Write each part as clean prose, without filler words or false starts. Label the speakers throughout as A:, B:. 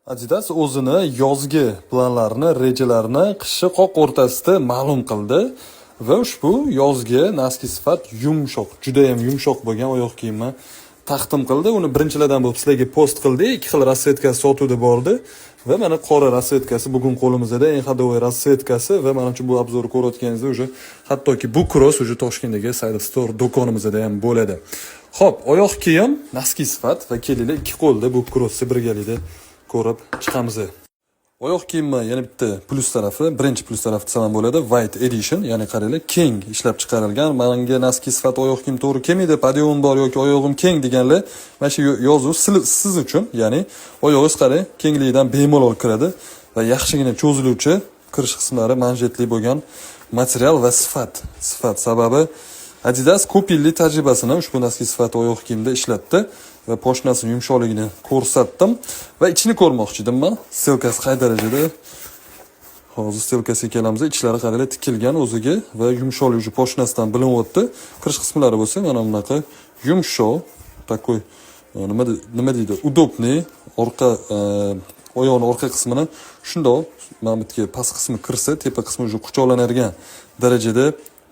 A: Adidas o'zini yozgi planlarini, rejalarini qishki qoq o'rtasida ma'lum qildi va ushbu yozgi naski sifat yumshoq, juda ham yumshoq bo'lgan oyoq kiyimni taqdim qildi. Uni birinchilardan bo'lib sizlarga post qildi. Ikki xil rasvetkasi sotuvda bordi va mana qora rasvetkasi bugun qo'limizda, eng hadovoy rasvetkasi va mana shu bu obzorni ko'rayotganingizda уже hattoki bu cross уже Toshkentdagi Side Store do'konimizda ham bo'ladi. Xo'p, oyoq kiyim naski sifat va kelinglar ikki qo'lda bu crossni birgalikda ko'rib chiqamiz. Oyoq kiyimni yana bitta plus tarafi, birinchi plus tarafi desam bo'ladi, white edition, ya'ni qaranglar, keng ishlab chiqarilgan. Menga naski sifat oyoq kiyim to'g'ri kelmaydi, padion bor yoki oyog'im keng deganlar, mana shu yozuv siz uchun, ya'ni oyog'ingiz qarang, kengligidan bemalol kiradi va yaxshigina cho'ziluvchi, kirish qismlari manjetli bo'lgan material va sifat sababi Adidas ko'p yillik tajribasini ushbu naski sifat oyoq kiyimda ishlatdi va poshnasini yumshoqligini ko'rsatdim va ichini ko'rmoqchi edim men. Stelkasi qay darajada? Hozir stelkasiga kelamiz. Ichlari qaranglar tikilgan o'ziga va yumshoqligi poshnasidan bilinyapti. Kirish qismlari bo'lsa mana bunaqa yumshoq, takoy nima deydi? Udobniy, orqa oyoqning orqa qismini shundoq mana bu yerga past qismi kirsa, tepa qismi уже quchoqlanadigan darajada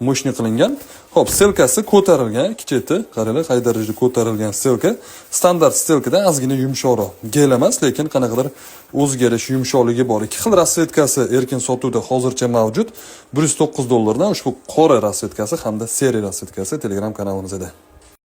A: mo'shni qilingan. Xo'p, stelkasi ko'tarilgan, ikki cheti, qaranglar, qay darajada ko'tarilgan stelka. Standart stelkadan ozgina yumshoqroq. Gel emas, lekin qanaqadir o'zgarish yumshoqligi bor. Ikki xil rasvetkasi erkin sotuvda hozircha mavjud. $109 dan ushbu qora rasvetkasi hamda seriya rasvetkasi Telegram kanalimizda.